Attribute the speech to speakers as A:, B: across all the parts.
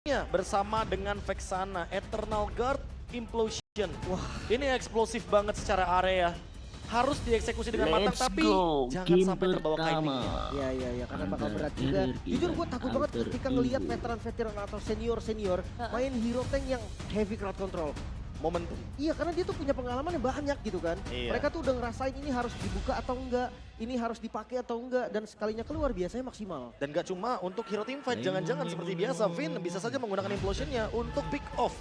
A: bersama dengan Vexana, Eternal Guard, Implosion. Wah, ini eksplosif banget secara area. Harus dieksekusi dengan matang, tapi jangan sampai terbawa timingnya.
B: Iya, karena bakal berat juga. Jujur gue takut banget ketika ngelihat veteran-veteran atau senior-senior main hero tank yang heavy crowd control.
A: Momentum.
B: Iya, karena dia tuh punya pengalaman yang banyak gitu kan.
A: Iya.
B: Mereka tuh udah ngerasain ini harus dibuka atau enggak, ini harus dipakai atau enggak, dan sekalinya keluar biasanya maksimal.
A: Dan gak cuma untuk hero teamfight, jangan-jangan seperti biasa, Vin bisa saja menggunakan implosionnya untuk pick off.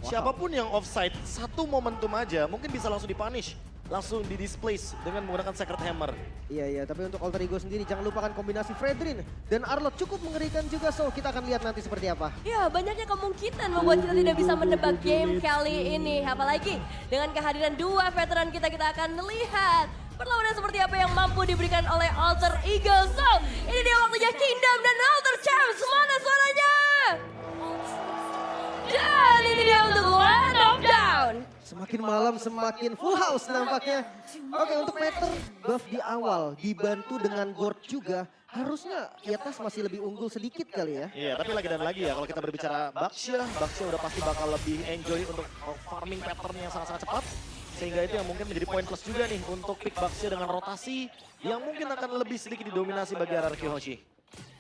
A: Siapapun yang offside, satu momentum aja mungkin bisa langsung dipunish. Langsung di-displace dengan menggunakan Sacred Hammer.
B: Iya, tapi untuk Alter Ego sendiri jangan lupakan kombinasi Fredrin dan Arlott cukup mengerikan juga, so kita akan lihat nanti seperti apa.
C: Ya, banyaknya kemungkinan membuat kita tidak bisa menebak game kali ini. Apalagi dengan kehadiran dua veteran kita akan melihat perlawanan seperti apa yang mampu diberikan oleh Alter Ego. So, ini dia waktunya Kingdom dan Alter Champs. Mana suaranya? Dan ini dia untuk Land of Down.
B: Semakin malam semakin full house nampaknya. Oke, untuk Meter buff di awal dibantu dengan Gord juga. Harusnya Yatas masih lebih unggul sedikit kali ya.
A: Iya, tapi lagi dan lagi ya kalau kita berbicara Baxia udah pasti bakal lebih enjoy untuk farming pattern yang sangat-sangat cepat. Sehingga itu yang mungkin menjadi poin plus juga nih untuk pick Baxia dengan rotasi yang mungkin akan lebih sedikit didominasi bagi RRQ Hoshi.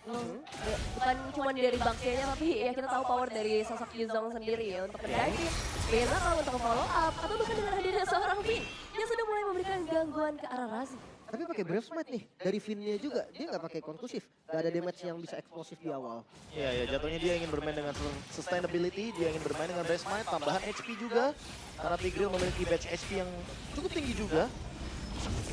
C: Bukan cuma dari Baxianya, tapi ya kita tahu power dari sosok Yuzong sendiri ya untuk mendaki. Beda kalau untuk follow up atau bahkan dengan hadirnya seorang Vin yang sudah mulai memberikan gangguan ke arah Razi.
B: Tapi pakai Brave Smite nih, dari Vinnya juga, dia nggak pakai konkusif. Gak ada damage yang bisa eksplosif di awal.
A: Iya, jatuhnya dia ingin bermain dengan sustainability, dia ingin bermain dengan Brave Smite, tambahan HP juga. Karena Tigreal memiliki batch HP yang cukup tinggi juga.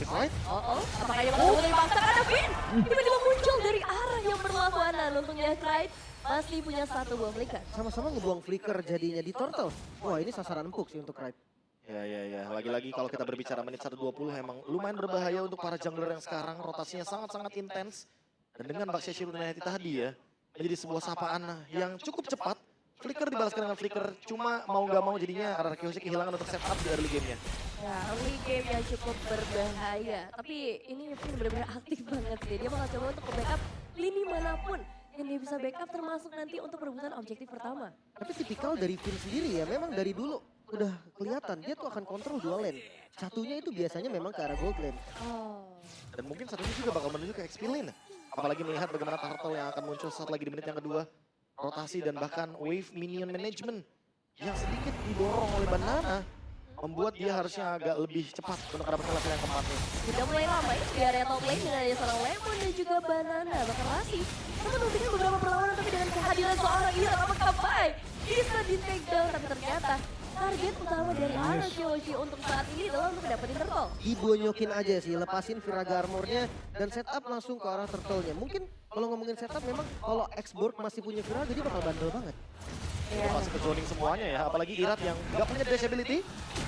A: Right?
C: Apakah dia bakal dipaksa karena Vin tiba-tiba muncul dari arah yang berlawanan. Untungnya Clyde masih punya satu buah flicker.
B: Sama-sama ngebuang flicker jadinya di turtle. Wah, ini sasaran empuk sih untuk Clyde.
A: Ya. Lagi-lagi kalau kita berbicara menit 1:20 emang lumayan berbahaya untuk para jungler yang sekarang. Rotasinya sangat-sangat intens. Dan dengan Baxia Shield United tadi ya, menjadi sebuah sapaan yang cukup cepat. Flicker dibalaskan dengan flicker, cuma mau gak mau jadinya RRQ Hoshi kehilangan untuk setup di early game-nya.
C: Ya, early game yang cukup berbahaya. Tapi ini Vin benar-benar aktif banget sih. Dia bakal coba untuk backup lini manapun yang dia bisa backup, termasuk nanti untuk perebutan objektif pertama.
B: Tapi tipikal dari Vin sendiri ya, memang dari dulu udah kelihatan dia tuh akan kontrol dua lane. Satunya itu biasanya memang ke arah gold lane.
A: Dan mungkin satunya juga bakal menuju ke XP lane. Apalagi melihat bagaimana turtle yang akan muncul saat lagi di menit yang kedua. Rotasi dan bahkan wave minion management yang sedikit didorong oleh Banana. Membuat dia harusnya agak lebih cepat untuk mendapatkan level yang keempatnya.
C: Sudah mulai ramai di area top lane dengan ada seorang Lemon dan juga Banana. Bahkan Rasi namun memberikan beberapa perlawanan, tapi dengan kehadiran seorang Ira apakah baik bisa di take down. Tapi ternyata target utama dari RRQ Hoshi untuk saat ini adalah untuk dapetin turtle.
B: Dibonyokin aja sih, lepasin Viraga armornya dan setup langsung ke arah turtle-nya. Mungkin kalau ngomongin setup memang kalau X-Borg masih punya Viraga dia bakal bandel banget.
A: Udah pasti ke zoning semuanya ya, apalagi Irat yang gak punya dash ability,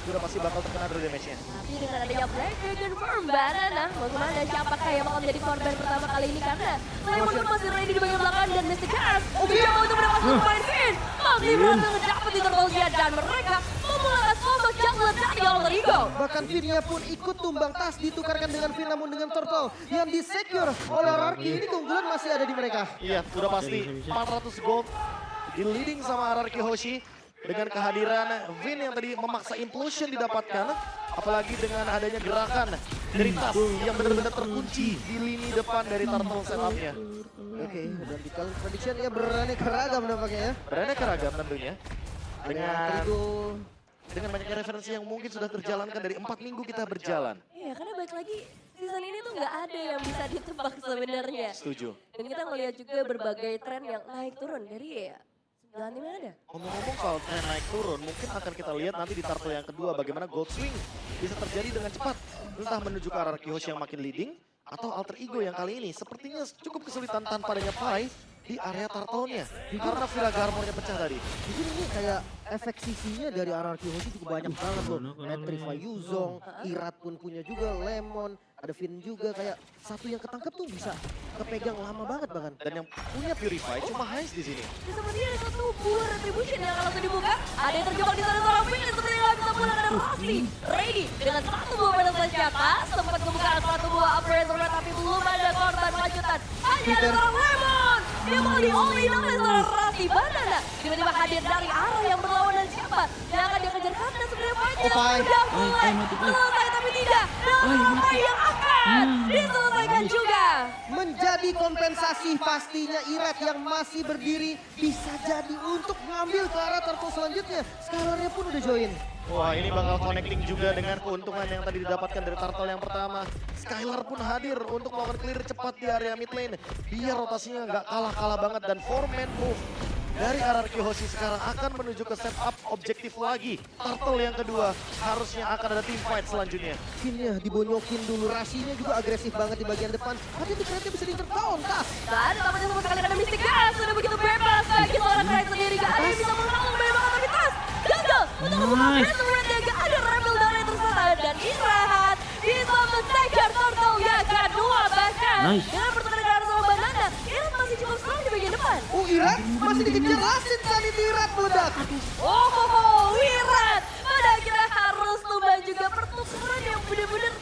A: udah pasti bakal terkena dari damage-nya.
C: Tapi dengan adanya Black Dragon Firm Banana, bagaimana siapakah yang bakal menjadi korban pertama kali ini, karena Lemon masih ready di bagian belakang dan Mr. Chaos mencoba untuk mendapatkan pemain Vin. Masih berhasil mendapat di turtle-nya dan mereka memulai sosok jungler dari Alter Ego.
B: Bahkan Vinnya pun ikut tumbang tas ditukarkan dengan Vin namun dengan turtle yang di-secure oleh RRQ. Ini keunggulan masih ada di mereka.
A: Iya, udah pasti 400 gold di leading sama RRQ Hoshi dengan kehadiran Vin yang tadi memaksa implosion didapatkan, apalagi dengan adanya gerakan dari tas yang benar-benar terkunci di lini depan dari turtle setupnya.
B: Oke, dan di kalian prediction ya beraneka ragam nampaknya ya.
A: Beraneka ragam tentunya
B: Trigo.
A: dengan banyaknya referensi yang mungkin sudah terjalankan dari 4 minggu kita berjalan.
C: Iya, karena balik lagi season ini tuh nggak ada yang bisa ditebak sebenarnya.
A: Setuju.
C: Dan kita ngeliat juga berbagai tren yang naik turun dari ya 9 ada.
A: Ngomong-ngomong soal tren naik turun, mungkin akan kita lihat nanti di turtle yang kedua bagaimana gold swing bisa terjadi dengan cepat. Entah menuju ke RRQ Hoshi yang makin leading, atau Alter Ego yang kali ini sepertinya cukup kesulitan tanpa adanya Pai di area turtle-nya. Karena Viraga armornya pecah tadi.
B: Jadi ini kayak efek sisinya dari RRQ Hoshi cukup banyak banget loh. Petrify Yuzong, Irat pun punya juga, Lemon, ada Vin juga, kayak satu yang ketangkep tuh bisa kepegang lama banget bahkan.
A: Dan yang punya Purify cuma Heinz di sini.
C: Dan sepertinya ada satu buah retribution yang akan langsung dibuka. Ada yang terjebak di sana seorang Vin, seperti yang bisa pulang ada Rossi. Ready dengan satu buah pedang senjata, sempat membuka satu buah appraisal, tapi belum ada korban lanjutan. Hanya ada seorang Lemon. Dia mau di all in oleh seorang Rossi. seperti Banana. Tiba-tiba hadir dari arah yang berlawan dan siapa yang akan dia kejar karena sebenarnya fight-nya
B: Opai.
C: sudah mulai selesai tapi tidak. Dan Opai yang akan diselesaikan juga.
B: Menjadi kompensasi pastinya Irat yang masih berdiri bisa jadi untuk mengambil ke arah turtle selanjutnya. Scalarnya pun udah join.
A: Wah, ini bakal connecting juga dengan keuntungan yang tadi didapatkan dari turtle yang pertama. Skylar pun hadir untuk melakukan clear cepat di area mid lane. Biar rotasinya nggak kalah-kalah banget dan 4-man move dari RRQ Hoshi sekarang akan menuju ke setup objektif lagi. Turtle yang kedua harusnya akan ada team fight selanjutnya.
B: Finnya dibonyokin dulu, Rashinya juga agresif banget di bagian depan. Tapi di kereta bisa diintertaunt, tas.
C: Dan tampaknya sama sekali ada Mystic Gas sudah begitu bebas bagi seorang Knight sendiri. Gak ada yang bisa menghalang banyak banget tapi tas gagal untuk membuka Prison Red dan gak ada Rebel dari tersana dan Irahat bisa men-take Turtle yang kedua bahkan dengan pertukaran darah sama Banana. Irat masih cukup strong di bagian depan.
B: Irat masih dikejar Rasin kali di Irat meledak.
C: Irat pada akhirnya harus tumbang juga pertukaran yang benar-benar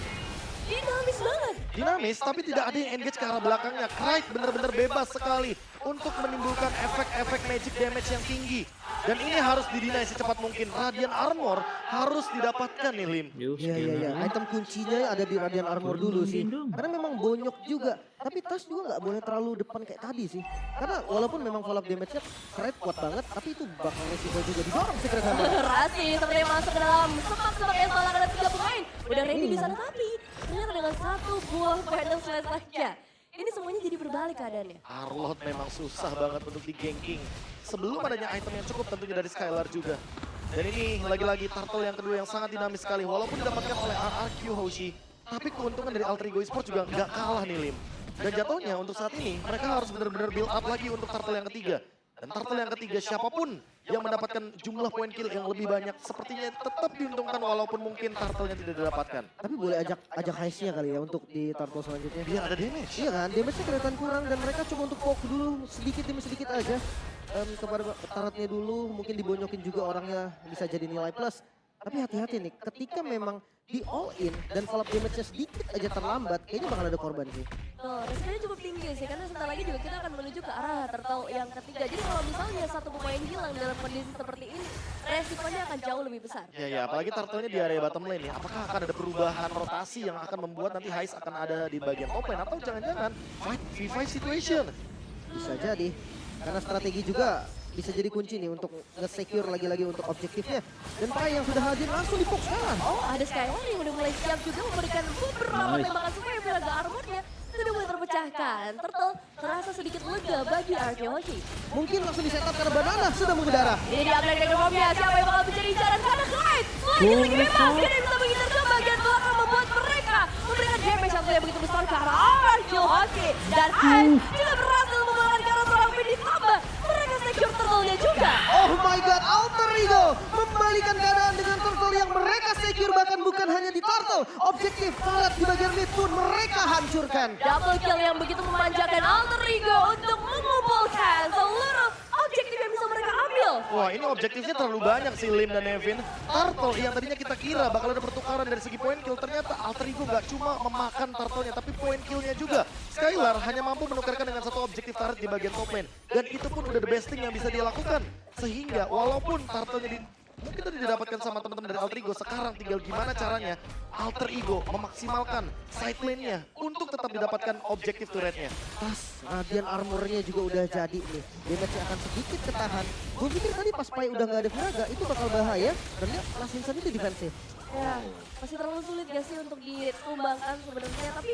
C: dinamis banget.
A: Dinamis tapi tidak ada yang engage ke arah belakangnya. Knight benar-benar bebas sekali untuk menimbulkan efek-efek magic damage yang tinggi. Dan ini harus didinai secepat mungkin. Radiant Armor harus didapatkan nih Lim.
B: Iya. Item kuncinya ada di Radiant Armor dulu sih. Karena memang bonyok juga. Tapi Tas juga nggak boleh terlalu depan kayak tadi sih. Karena walaupun memang follow up damage-nya Knight kuat banget. Tapi itu bakal resiko juga didorong Secret Hammer.
C: Rasi seperti masuk ke dalam semak-semak yang salah ada 3 pemain. Udah ready di sana tapi ternyata dengan satu buah Phantom Slash saja. Ini semuanya jadi berbalik keadaannya.
A: Arlot memang susah banget untuk di-ganking. Sebelum adanya item yang cukup tentunya dari Skylar juga. Dan ini lagi-lagi turtle yang kedua yang sangat dinamis sekali. Walaupun didapatkan oleh RRQ Hoshi. Tapi keuntungan dari Alter Ego Esports juga nggak kalah nih Lim. Dan jatuhnya untuk saat ini mereka harus benar-benar build up lagi untuk turtle yang ketiga. Dan turtle yang ketiga siapapun yang mendapatkan jumlah poin kill yang lebih banyak sepertinya tetap diuntungkan walaupun mungkin turtle-nya tidak didapatkan.
B: Tapi boleh ajak heistnya kali ya untuk di turtle selanjutnya.
A: Biar ada damage.
B: Iya kan, damage-nya kelihatan kurang dan mereka coba untuk poke dulu sedikit demi sedikit aja. Kepada turretnya dulu, mungkin dibonyokin juga orangnya bisa jadi nilai plus. Tapi hati-hati nih, ketika memang di all in dan follow up damage-nya sedikit aja terlambat, kayaknya bakal ada korban sih.
C: Tuh, resikonya cukup tinggi sih karena sebentar lagi juga kita akan menuju ke arah turtle yang ketiga. Jadi kalau misalnya satu pemain hilang dalam kondisi seperti ini, resikonya akan jauh lebih besar.
A: Ya, apalagi turtle-nya di area bottom lane ya. Apakah akan ada perubahan rotasi yang akan membuat nanti Heist akan ada di bagian top lane atau jangan-jangan fight v5 situation?
B: Bisa jadi, karena strategi juga bisa jadi kunci nih untuk nge-secure lagi-lagi untuk objektifnya. Dan Pai yang sudah hadir langsung di-poke sekarang.
C: Oh, ada Skylar yang udah mulai siap juga memberikan beberapa tembakan supaya belaga armornya sudah mulai terpecahkan. Turtle terasa sedikit lega bagi RRQ Hoshi.
B: Mungkin langsung di-setup karena Banana sudah mengudara.
C: Ini dia Black Dragon Bombnya, siapa yang bakal menjadi incaran karena Knight lagi bebas. Dia bisa mengincar ke bagian belakang membuat mereka memberikan damage yang tidak begitu besar ke arah RRQ Hoshi. Dan Heist juga berhasil mengeluarkan ke arah seorang Fin ditambah. Mereka secure turtle-nya juga.
B: Oh my god, Alter Ego membalikan keadaan dengan turtle yang mereka secure, bahkan bukan hanya di turtle. Objektif turret di bagian mid pun mereka hancurkan.
C: Double kill yang begitu memanjakan Alter Ego untuk mengumpulkan seluruh objektif yang bisa mereka ambil.
A: Wah, ini objektifnya terlalu banyak sih Lim dan Nevin. Turtle yang tadinya kita kira bakal ada pertukaran dari segi poin kill, ternyata Alter Ego nggak cuma memakan turtle-nya tapi poin kill-nya juga. Skylar hanya mampu menukarkan dengan satu objektif turret di bagian top lane. Dan itu pun udah the best thing yang bisa dia lakukan. Sehingga walaupun turtle-nya mungkin tadi didapatkan sama teman-teman dari Alter Ego, sekarang tinggal gimana caranya Alter Ego memaksimalkan side lane-nya untuk tetap didapatkan objektif turretnya.
B: Pas Radiant Armor-nya juga udah jadi nih. Damage-nya akan sedikit ketahan. Gue pikir tadi pas Pai udah nggak ada Viraga, itu bakal bahaya. Ternyata Last Insan itu defensif.
C: Ya, masih terlalu sulit gak sih untuk ditumbangkan sebenarnya, tapi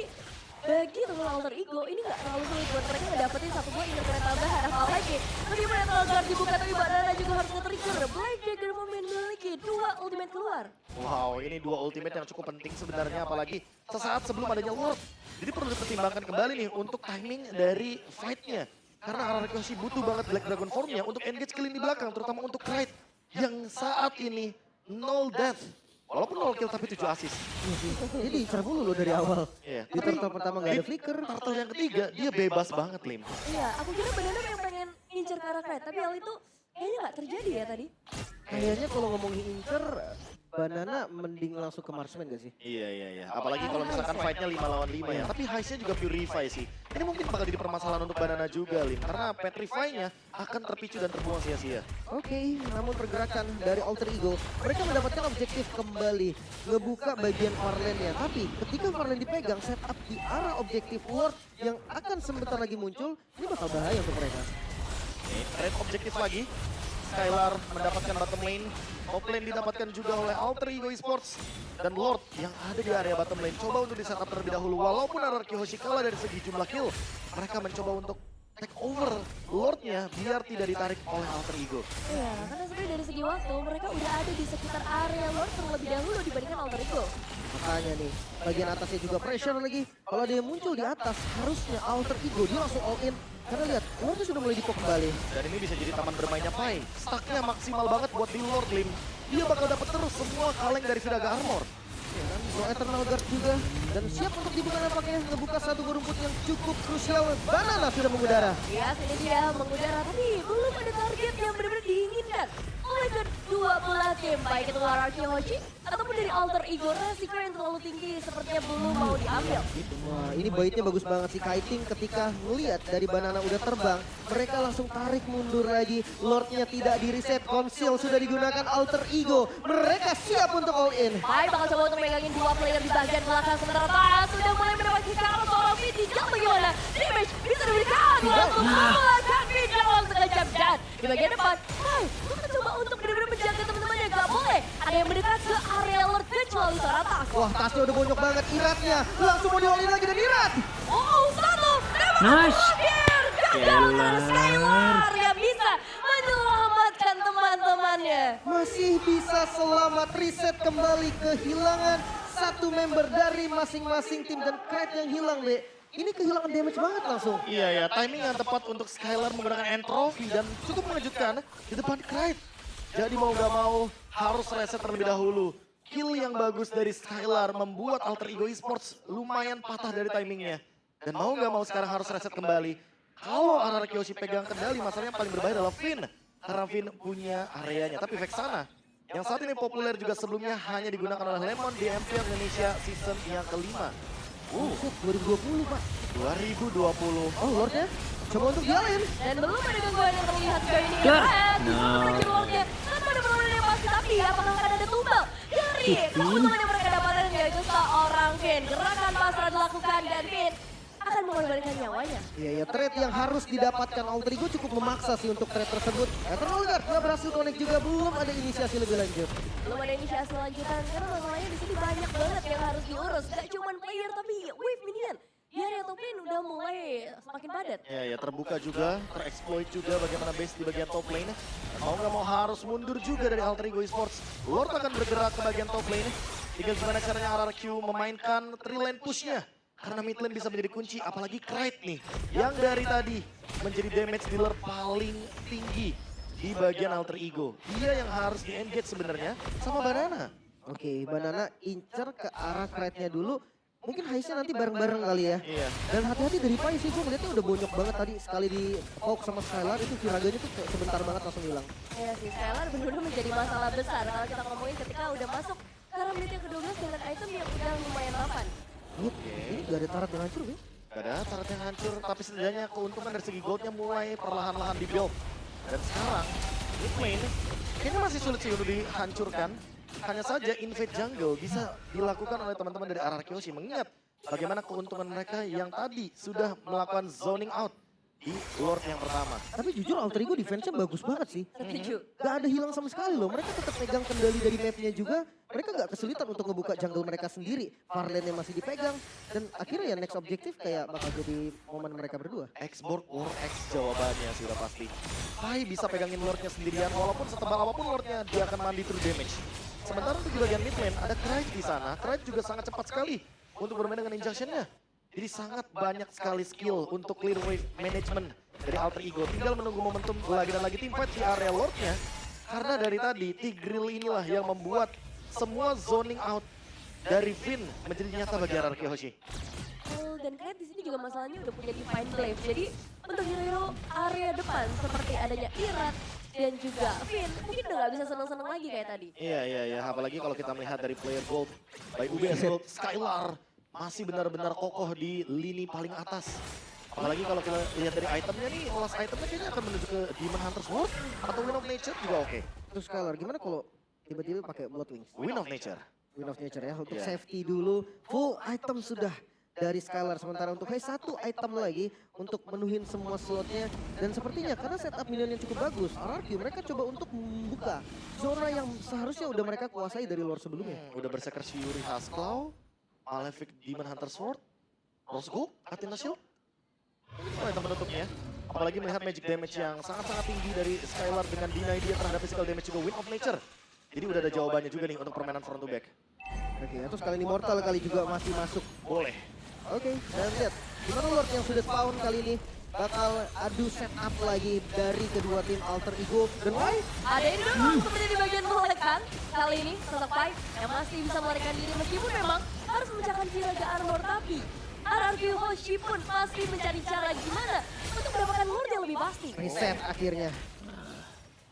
C: bagi teman Alter Ego ini nggak terlalu sulit buat mereka ngedapetin satu buah internet tambahan. Apalagi meskipun yang terlalu guard dibuka tapi Banana juga harus nge-trigger. Black Dragon memiliki 2 ultimate keluar.
A: Wow, ini 2 ultimate yang cukup penting sebenarnya, apalagi sesaat sebelum adanya Lord. Jadi perlu dipertimbangkan kembali nih untuk timing dari fight-nya. Karena RRQ Hoshi butuh banget Black Dragon Form-nya untuk engage kill di belakang, terutama untuk Knight yang saat ini 0 death. Walaupun 0 kill tapi 7 assist.
B: Jadi diincar mulu loh dari awal.
A: Iya,
B: Di turtle pertama nggak ada flicker.
A: turtle yang ketiga dia bebas banget Lim.
C: Iya, aku kira Banana yang pengen ngincer ke arah Knight, tapi hal itu kayaknya nggak terjadi ya tadi.
B: Kayaknya kalau ngomongin incer, Banana mending langsung ke marksman gak sih?
A: Iya. Apalagi kalau misalkan fight-nya 5 lawan 5 ya. Tapi Heist-nya juga purify sih. Ini mungkin bakal jadi permasalahan untuk Banana juga, Lim. Karena Petrify-nya akan terpicu dan terbuang sia-sia.
B: Oke, namun pergerakan dari Alter Ego, mereka mendapatkan objektif kembali, ngebuka bagian Farlane-nya. Tapi ketika Farlane dipegang, setup di arah objektif Lord yang akan sebentar lagi muncul, ini bakal bahaya untuk mereka.
A: Red objektif lagi. Skylar mendapatkan bottom lane. Top lane didapatkan juga oleh Alter Ego Esports. Dan Lord yang ada di area bottom lane coba untuk di setup terlebih dahulu. Walaupun Anarchy Hoshi kalah dari segi jumlah kill, mereka mencoba untuk take over Lordnya biar tidak ditarik oleh Alter Ego.
C: Ya, karena sebenarnya dari segi waktu mereka udah ada di sekitar area Lord terlebih dahulu dibandingkan Alter Ego.
B: Makanya nih, bagian atasnya juga pressure lagi. Kalau dia muncul di atas, harusnya Alter Ego dia langsung all in. Karena lihat, Lordnya sudah mulai dipok kembali.
A: Dan ini bisa jadi taman bermainnya Pai. Stacknya maksimal banget buat di Lord, Lim. Dia bakal dapat terus semua kaleng dari Vidaga Armor.
B: Ya kan, no Eternal Guard juga. Dan siap untuk dibuka nampaknya, ngebuka satu rumput yang cukup krusial. Banana sudah mengudara.
C: Ya, ini dia mengudara, tapi belum ada target yang benar-benar diinginkan oleh kedua belah tim, baik itu Anarchy Hoshi ataupun dari Alter Ego. Resiko yang terlalu tinggi sepertinya belum mau diambil.
B: Wah, ini baitnya bagus banget sih Kiting ketika melihat dari Banana udah terbang. Mereka langsung tarik mundur lagi. Lordnya tidak di reset, Conceal sudah digunakan Alter Ego. Mereka siap untuk all in.
C: Pai bakal coba untuk megangin dua player di bagian belakang sementara Pai sudah mulai mendapatkan sekarang seorang Fit di jam bagaimana? Damage bisa diberikan langsung memulakan Fit dalam sekejap dan di bagian depan Pai coba untuk benar-benar menjaga teman-temannya, gak boleh ada yang mendekat ke area Lord kecuali seorang Tas.
B: Wah, tasnya udah bonyok banget Iratnya. Langsung mau di-all in lagi dan Irat.
C: Oh, satu.
D: Nice.
C: Gagal dari Skylar yang bisa menyelamatkan teman-temannya.
B: Masih bisa selamat reset kembali kehilangan satu member dari masing-masing tim dan Kret yang hilang, Be. Ini kehilangan damage banget langsung.
A: Iya ya, timing yang tepat untuk Skylar menggunakan entropy dan cukup mengejutkan di depan Knight. Jadi mau gak mau harus reset terlebih dahulu. Kill yang bagus dari Skylar membuat Alter Ego Esports lumayan patah dari timingnya. Dan mau gak mau sekarang harus reset kembali. Kalau Anarchy Hoshi pegang kendali, masalahnya yang paling berbahaya adalah Finn. Karena Finn punya areanya, tapi Vexana yang saat ini populer juga sebelumnya hanya digunakan oleh Lemon di MPL Indonesia season yang kelima.
B: Buset, 2020 Pak.
A: 2020.
B: Oh Lordnya, coba untuk dialin.
C: Dan belum ada gangguan yang terlihat sejauh ini.
D: Keluar.
C: Terakhir Lordnya tanpa ada penolakan yang pasti, tapi apakah akan ada tumbal dari keuntungan yang mereka dapatkan yaitu seorang Finn. Gerakan pasrah dilakukan dan Finn akan mengorbankan nyawanya.
B: Iya, ya trade yang harus didapatkan Alter Ego cukup memaksa sih untuk trade tersebut. Eternal Guard nggak berhasil connect juga, belum ada inisiasi lebih lanjut.
C: Belum ada inisiasi lanjutan karena masalahnya di sini banyak banget yang harus diurus. Gak cuma player tapi wave minion. Di area top lane udah mulai semakin padat.
A: Ya terbuka juga, tereksploit juga bagaimana base di bagian top lane. Dan mau nggak mau harus mundur juga dari Alter Ego Esports. Lord akan bergerak ke bagian top lane. Tinggal gimana caranya RRQ memainkan 3 lane pushnya. Karena mid lane bisa menjadi kunci, apalagi Knight nih. Yang dari tadi menjadi damage dealer paling tinggi di bagian Alter Ego. Dia yang harus di-engage sebenarnya sama Banana.
B: Oke, Banana incer ke arah Knight-nya dulu. Mungkin Haisnya nanti bareng-bareng kali ya.
A: Iya.
B: Dan hati-hati dari Pai sih, gue ngeliatnya udah bonyok banget tadi. Sekali di poke sama Skylar itu viraganya tuh kayak sebentar banget langsung hilang.
C: Ya sih, Skylar benar-benar menjadi masalah besar kalau kita ngomongin ketika udah masuk ke arah menit yang ke-12 dengan item yang udah lumayan mapan.
B: Ini gak ada tarat yang hancur, Be.
A: Gak ada tarat yang hancur, tapi setidaknya keuntungan dari segi goldnya mulai perlahan-lahan di-build. Dan sekarang, mid lane kayaknya masih sulit sih untuk dihancurkan. Hanya saja invade jungle bisa dilakukan oleh teman-teman dari Anarchy Hoshi. Mengingat bagaimana keuntungan mereka yang tadi sudah melakukan zoning out di Lord yang pertama.
B: Tapi jujur Alter Ego defense-nya bagus banget sih.
C: Setuju.
B: Gak ada hilang sama sekali loh. Mereka tetap pegang kendali dari map-nya juga. Mereka gak kesulitan untuk ngebuka jungle mereka sendiri. Farlane-nya masih dipegang. Dan akhirnya ya next objektif kayak bakal jadi momen mereka berdua.
A: X-Board or X jawabannya sudah pasti. Pai bisa pegangin Lordnya sendirian walaupun setebal apapun Lordnya dia akan mandi through damage. Sementara untuk di bagian mid lane ada Knight di sana. Knight juga sangat cepat sekali untuk bermain dengan injection-nya. Jadi sangat banyak sekali skill untuk clear wave management dari Alter Ego. Tinggal menunggu momentum lagi dan lagi teamfight di area Lordnya. Karena dari tadi Tigreal inilah yang membuat semua zoning out dari Finn menjadi nyata bagi Anarchy Hoshi.
C: Oh, dan Knight di sini juga masalahnya udah punya Divine Glaive. Jadi untuk hero-hero area depan seperti adanya Irat dan juga Finn mungkin udah gak bisa seneng-seneng lagi kayak tadi.
A: Iya. Apalagi kalau kita melihat dari player gold, baik UBS Gold, Skylar masih benar-benar kokoh di lini paling atas. Apalagi kalau kita lihat dari itemnya nih, last itemnya kayaknya akan menuju ke Demon Hunter's Sword atau Wind of Nature juga oke.
B: Terus Skylar, gimana kalau tiba-tiba pakai Blood Wings?
A: Wind of Nature.
B: Wind of Nature ya, untuk
A: Iya.
B: safety dulu. Full item sudah dari Skylar. Sementara untuk Hai satu item lagi untuk menuhin semua slotnya. Dan sepertinya karena setup minion yang cukup bagus, RRQ mereka coba untuk membuka zona yang seharusnya udah mereka kuasai dari lore sebelumnya.
A: Udah Berserker Shuri Hasclaw, Malefic Demon Hunter Sword, Rose Gold, Athena Shield. Ini item penutupnya. Apalagi melihat magic damage yang sangat-sangat tinggi dari Skylar dengan deny dia terhadap physical damage juga Wind of Nature. Jadi udah ada jawabannya juga nih untuk permainan front to back.
B: Oke, atau sekali ini Mortal kali juga masih masuk.
A: Boleh.
B: Oke, dan lihat gimana Lord yang sudah spawn kali ini bakal adu setup lagi dari kedua tim Alter Ego. Dan why?
C: Ada ini dulu seperti di bagian melekkan kali ini sosok Pai yang masih bisa melarikan diri meskipun memang harus memecahkan Firaga Armor, tapi RRQ Hoshi pun masih mencari cara gimana untuk mendapatkan Lord yang lebih pasti.
B: Reset akhirnya.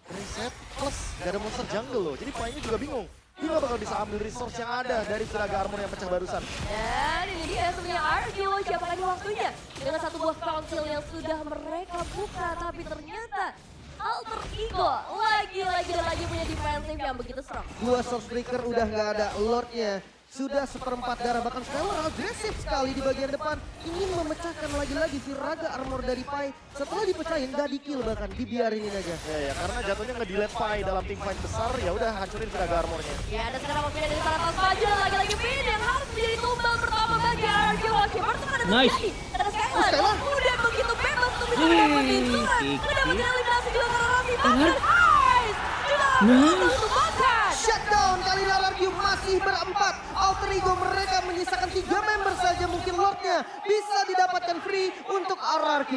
A: Reset plus gak ada monster jungle loh. Jadi pemainnya juga bingung. Dia gak bakal bisa ambil resource yang ada dari Firaga Armor yang pecah barusan.
C: Dan ini dia sebenarnya RRQ Hoshi, apakah ini waktunya dengan satu buah council yang sudah mereka buka, tapi ternyata Alter Ego lagi-lagi dan lagi punya defensive yang begitu strong.
B: Dua Sourcebreaker udah nggak ada, Lordnya sudah seperempat darah, bahkan Skylar agresif sekali di bagian depan, ingin memecahkan lagi-lagi Firaga Armor dari Pai. Setelah dipecahin nggak di-kill, bahkan dibiarinin aja.
A: Ya, karena jatuhnya nge-delete Pai dalam team fight besar, ya udah hancurin Firaga Armornya.
C: Ya, dan sekarang waktunya dari para tas aja lagi-lagi Pin yang harus menjadi tumbal pertama bagi RRQ Hoshi. Pertemuan ada terjadi. Ada Skylar udah begitu bebas untuk bisa mendapatkan turan, mendapatkan eliminasi juga karena Raffi, bahkan Ice juga untuk makan.
B: Shutdown kali ini RRQ masih berempat. Alter Ego mereka menyisakan 3 member saja, mungkin Lordnya bisa didapatkan free untuk RRQ.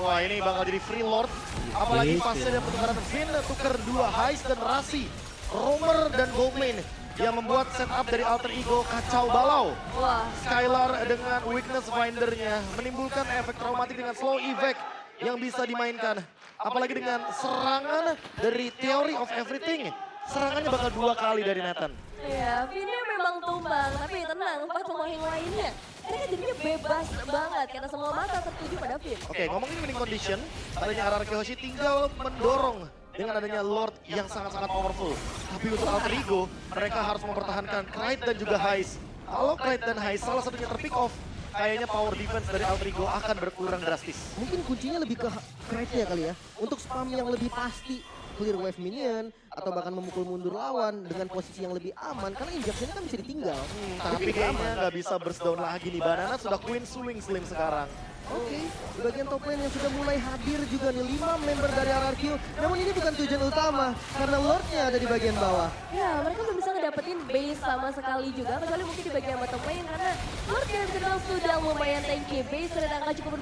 A: Wah, ini bakal jadi free Lord. Apalagi pasnya dan pertukaran Finn tuker 2 Heist dan Rasi, Roamer dan Goldmane yang membuat setup dari Alter Ego kacau balau.
C: Wah,
A: Skylar dengan weakness findernya menimbulkan efek traumatik dengan slow evac yang bisa dimainkan. Apalagi dengan serangan dari Theory of Everything. Serangannya bakal 2 kali dari Nathan.
C: ya Finnya memang tumbang, tapi tenang, 4 pemain lainnya mereka jadinya bebas banget karena semua mata tertuju pada Fin.
A: Oke, ngomongin winning condition, adanya RRQ Hoshi tinggal mendorong dengan adanya Lord yang sangat-sangat powerful. Tapi untuk Alter Ego, mereka harus mempertahankan Clyde dan juga Heist. Kalau Clyde dan Heist salah satunya terpick off, kayaknya power defense dari Alter Ego akan berkurang drastis.
B: Mungkin kuncinya lebih ke Cryde-nya kali ya, untuk spam yang lebih pasti, clear wave minion, atau bahkan memukul mundur lawan dengan posisi yang lebih aman, karena injection-nya kan bisa ditinggal.
A: Tapi kayaknya nggak bisa burst down lagi nih, Banana sudah Queen Swing Slim sekarang.
B: Oke, di bagian top lane yang sudah mulai hadir juga nih 5 member dari RRQ. Namun ini bukan tujuan utama, karena Lordnya ada di bagian bawah.
C: Ya, mereka belum bisa ngedapetin base sama sekali juga, kecuali mungkin di bagian bottom lane karena Lord yang terkenal sudah lumayan tanky. Base dan angka cukup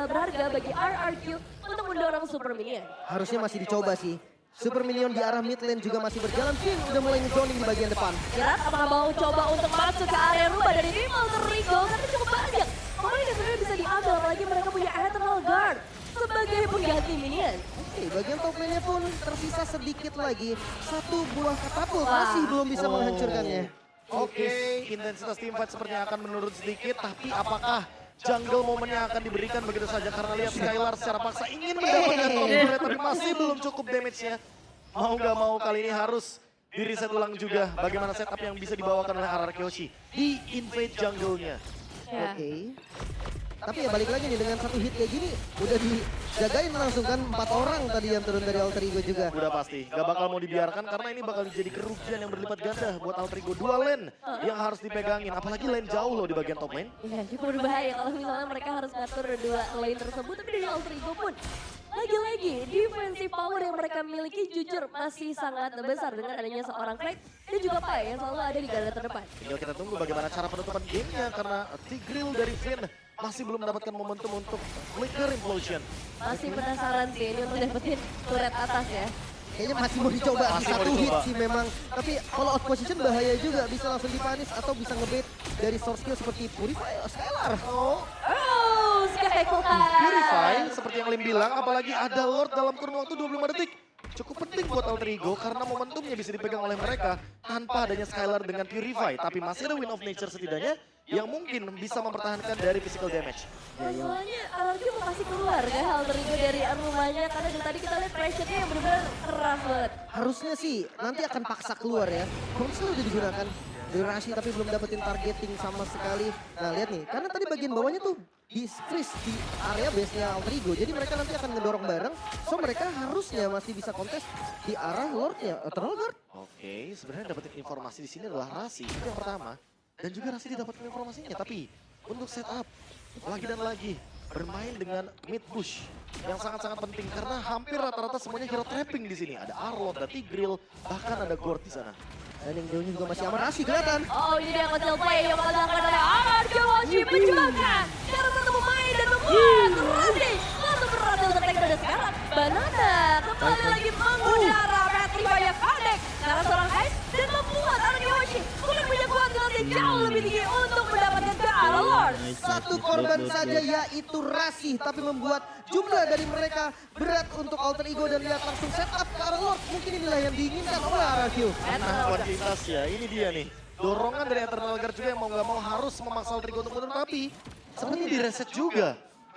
C: berharga bagi RRQ untuk mendorong Super Minion.
B: Harusnya masih dicoba sih. Super Minion di arah mid lane juga masih berjalan. Finn udah mulai nge-zoning di bagian depan.
C: Kirat, apakah mau coba untuk masuk ke area rumah dari tim Alter Ego? Karena cukup banyak pemain yang sebenarnya bisa diambil, apalagi mereka punya Eternal Guard sebagai pengganti minion.
B: Oke, bagian top lane-nya pun tersisa sedikit lagi. 1 buah katapult masih belum bisa menghancurkannya.
A: Oke, intensitas team fight sepertinya akan menurun sedikit, tapi apakah jungle momennya akan diberikan begitu saja? Karena lihat Skylar secara paksa ingin mendapatkan top tapi masih belum cukup damage-nya. Mau nggak mau kali ini harus di reset ulang juga bagaimana setup yang bisa dibawakan oleh RRQ Hoshi di invade jungle-nya.
C: Ya.
B: Oke. Tapi ya balik lagi nih dengan 1 hit kayak gini udah dijagain langsung kan 4 orang tadi yang turun dari Alter Ego juga.
A: Udah pasti, gak bakal mau dibiarkan karena ini bakal jadi kerugian yang berlipat ganda buat Alter Ego. 2 lane yang harus dipegangin, apalagi lane jauh loh di bagian top lane.
C: Ya, cukup berbahaya kalau misalnya mereka harus ngatur 2 lane tersebut, tapi dari Alter Ego pun lagi-lagi defensive power yang mereka miliki jujur masih sangat besar dengan adanya seorang Clyde dan juga Pai yang selalu ada di garda terdepan.
A: Tinggal kita tunggu bagaimana cara penutupan gamenya karena Tigreal dari Finn masih belum mendapatkan momentum untuk flicker implosion.
C: Masih penasaran sih ini untuk dapetin turret atas ya.
B: Kayaknya masih mau dicoba sih,
A: Masih mau
B: 1 hit
A: dicoba.
B: sih memang. Tapi kalau out position bahaya juga, bisa langsung dipanis atau bisa ngebait dari source skill seperti Purify Skylar.
C: Oh, Skylar.
A: Purify seperti yang Lim bilang, apalagi ada Lord dalam kurun waktu 25 detik. Cukup penting buat Alter Ego karena momentumnya bisa dipegang oleh mereka tanpa adanya Skylar dengan Purify. Tapi masih ada Wind of Nature setidaknya yang mungkin bisa mempertahankan dari physical damage.
C: Masalahnya RRQ mau kasih keluar kan Alter Ego dari rumahnya karena dari tadi kita lihat pressure-nya yang benar-benar keras banget.
B: Harusnya sih nanti akan paksa keluar ya. Konsel udah digunakan durasi tapi belum dapetin targeting sama sekali. Nah lihat nih, karena tadi bagian bawahnya tuh di freeze di area base-nya Alter Ego. Jadi mereka nanti akan ngedorong bareng. So mereka harusnya masih bisa kontes di arah Lord-nya, Eternal Guard.
A: Oke, sebenarnya dapetin informasi di sini adalah Rasi itu yang pertama. Dan juga Rasi didapatkan informasinya, tapi untuk setup lagi dan lagi bermain dengan mid push yang sangat-sangat penting karena hampir rata-rata semuanya hero trapping di sini. Ada Arlott, ada Tigreal, bahkan ada Gord di sana.
B: Dan yang jauhnya juga masih aman, Rasi kelihatan.
C: Oh ini dia kecil play yang mengandalkan oleh RRQ Hoshi menjualkan cara satu pemain dan membuat Rasi langsung berhasil tertek pada sekarang. Banana kembali lagi mengudara Petrify Kadek karena seorang Ice dan membuat RRQ Hoshi mungkin punya kuantitas yang jauh lebih tinggi untuk mendapatkan ke arah Lord.
B: Satu korban saja yaitu Rasi, tapi membuat jumlah dari mereka berat untuk Alter Ego dan lihat langsung setup ke arah Lord. Mungkin inilah yang diinginkan oleh RRQ.
A: Nah, kuantitas ya, ini dia nih. Dorongan dari Eternal Guard juga yang mau nggak mau harus memaksa Alter Ego untuk mundur, tapi sepertinya direset juga.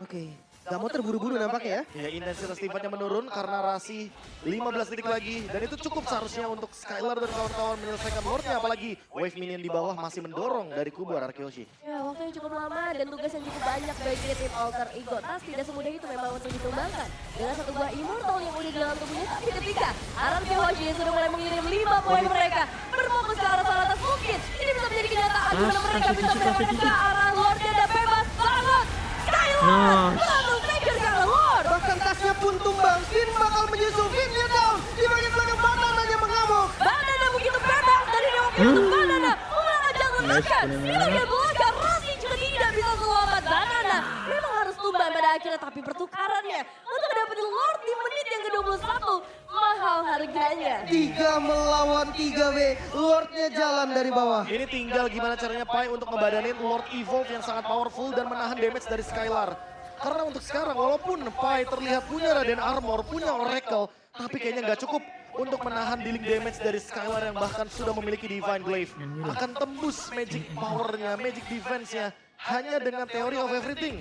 B: Oke, gak mau terburu-buru nampaknya ya.
A: Ya, intensitas teamfightnya menurun karena Rasi 15 detik lagi. Dan itu cukup seharusnya untuk Skylar dan kawan-kawan menyelesaikan Lordnya. Apalagi wave minion di bawah masih mendorong dari kubu RRQ Hoshi.
C: Ya, waktunya cukup lama dan tugas yang cukup banyak bagi tim Alter Ego. Tas tidak semudah itu memang untuk ditumbangkan. Dengan satu buah immortal yang udah di dalam tubuhnya, tapi ketika RRQ Hoshi sudah mulai mengirim 5 poin mereka berfokus ke arah salah atas mungkin. Ini bisa menjadi kenyataan di mana mereka bisa mendapatkan ke arah Lordnya dan bebas banget. Skylar langsung taker ke arah Lord.
B: Bahkan tasnya pun tumbang, Finn bakal menyusul, Finnnya down. Di bagian belakang Banana mengamuk.
C: Banana begitu bebas dari waktu itu Banana mengajar menekan. Di bagian belakang Rasi juga tidak bisa selamat. Banana memang harus tumbang pada akhirnya, tapi pertukarannya untuk dapetin Lord di menit yang ke-21 mahal harganya.
B: 3 melawan 3W, Lordnya jalan dari bawah.
A: Ini tinggal gimana caranya Pai untuk ngebadanin Lord Evolve yang sangat powerful dan menahan damage dari Skylar. Karena untuk sekarang walaupun Pai terlihat punya Raden Armor, punya Oracle, tapi kayaknya nggak cukup untuk menahan dealing damage dari Skylar yang bahkan sudah memiliki Divine Glaive. Akan tembus magic powernya, magic defense-nya hanya dengan Theory of Everything.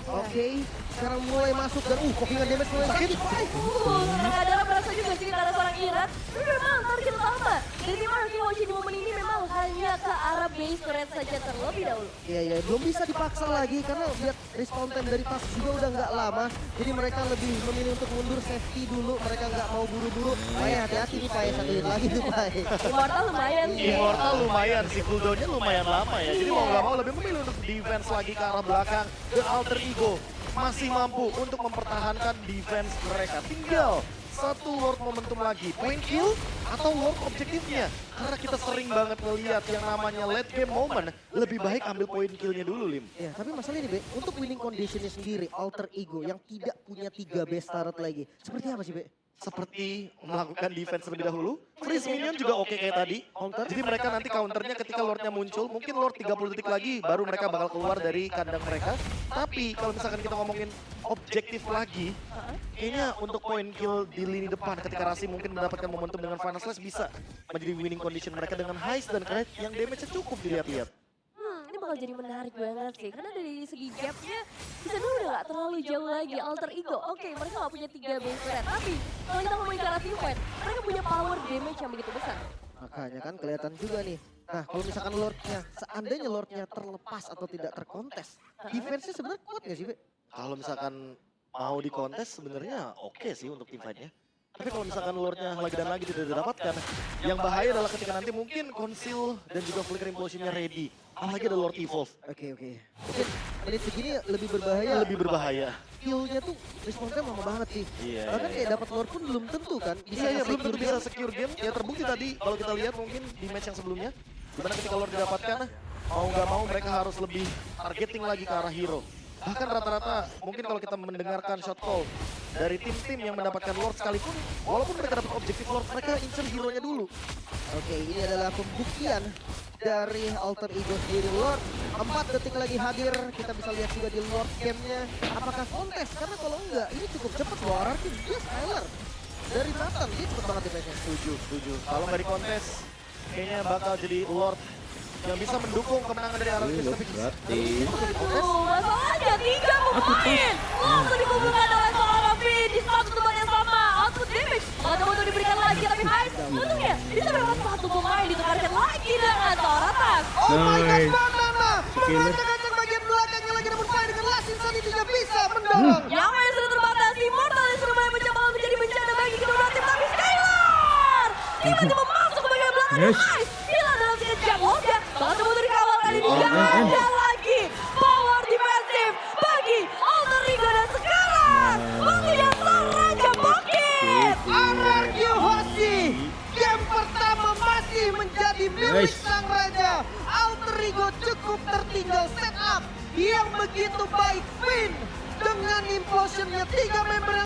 B: Oke, sekarang mulai masuk dan kokingan damage mulai sakit.
C: Kadang berasa juga sih karena seorang Irat. Tapi memang target utama dari tim RRQ Hoshi di momen ini memang hanya ke arah base turret saja terlebih dahulu.
B: Iya, belum bisa dipaksa lagi karena lihat respawn time dari pas juga udah nggak lama. Jadi mereka lebih memilih untuk mundur safety dulu. Mereka nggak mau buru-buru. Pai hati-hati nih Pai, satu hit lagi tuh Pai.
C: Immortal lumayan sih.
A: Immortal lumayan sih, cooldownnya lumayan lama ya. Jadi mau nggak mau lebih memilih untuk defense lagi ke arah belakang. Dan Alter Ego masih mampu untuk mempertahankan defense mereka. Tinggal satu Lord momentum lagi, point kill atau Lord objektifnya. Karena kita sering banget ngeliat yang namanya late game moment, lebih baik ambil point killnya dulu Lim.
B: Ya, tapi masalah ini Be, untuk winning conditionnya sendiri, Alter Ego yang tidak punya 3 base turret lagi. Seperti apa sih Be?
A: Seperti melakukan defense terlebih dahulu. Freeze minion juga oke kayak tadi.
B: Counter.
A: Jadi mereka nanti counternya ketika Lordnya muncul. Mungkin Lord 30 detik lagi baru mereka bakal keluar dari kandang mereka. Tapi kalau misalkan kita ngomongin objektif lagi. Kayaknya untuk point kill di lini depan ketika Rasi mungkin mendapatkan momentum dengan Final Slash bisa menjadi winning condition mereka dengan Heist dan Knight yang damage-nya cukup dilihat-lihat.
C: Ini bakal jadi menarik banget sih, karena dari segi gapnya di sana udah gak terlalu jauh lagi. Alter Ego, oke, mereka gak punya 3 base turret, tapi kalau kita ngomongin cara team fight, mereka punya power damage yang begitu besar.
B: Makanya kan kelihatan juga nih. Nah, kalau misalkan Lordnya, seandainya Lordnya terlepas atau tidak terkontes, defense-nya sebenarnya kuat nggak sih Be?
A: Kalau misalkan mau di kontes sebenarnya oke sih untuk team fight-nya. Tapi kalau misalkan Lordnya lagi dan lagi tidak didapatkan, yang bahaya adalah ketika nanti mungkin Conceal dan juga Flicker Implosion-nya ready. Apalagi ada Lord Evolve.
B: Oke. Mungkin menit segini lebih berbahaya.
A: Lebih berbahaya.
B: Kill-nya tuh responnya lama banget sih.
A: Iya.
B: Bahkan kayak dapat Lord pun belum tentu kan.
A: Iya, belum tentu bisa secure game. Ya terbukti tadi kalau kita lihat mungkin di match yang sebelumnya. Dimana ketika Lord didapatkan, mau nggak mau mereka harus lebih targeting lagi ke arah hero. Bahkan rata-rata mungkin kalau kita mendengarkan shot call dari tim-tim yang mendapatkan Lord sekalipun, walaupun mereka dapat objektif Lord, mereka incer hero-nya dulu.
B: Oke, ini adalah pembuktian dari Alter Ego sendiri. Lord 4 detik lagi hadir. Kita bisa lihat juga di Lord game-nya. Apakah kontes? Karena kalau enggak, ini cukup cepat loh. RRQ dia Skylar dari Nathan, dia cepet banget defense-nya.
A: Setuju. Kalau nggak di kontes, kayaknya bakal jadi Lord yang bisa mendukung kemenangan dari Anarki tapi
D: Berarti
C: Masalahnya 3 pemain langsung dikumpulkan oleh seorang Vin di satu tempat yang sama. Output damage untuk diberikan lagi, tapi Ice untungnya bisa berapa satu pemain ditukarkan lagi dengan Toratak.
B: Oh my god,
D: Nice.
B: Banana mengacak-acak bagian belakangnya lagi, namun Fire dengan Lasin saat itu tidak bisa mendorong.
C: Nyawa yang sudah terbatas, Immortalis sudah mulai mencoba menjadi bencana bagi kedua tim, tapi Skylar tiba-tiba masuk ke bagian belakang
D: Yes.
C: Ice. Hilang dalam sekejap, Olga bahkan butuh dikawal kali ini. Dan ada lagi power defensive bagi Alter Ego dan sekarang waktunya sang Raja Bukit.
B: Anarki Hoshi, game pertama masih menjadi milik
D: Nice.
B: sang raja. Alter Ego cukup tertinggal setup yang begitu baik. Finn dengan implosionnya 3 member yang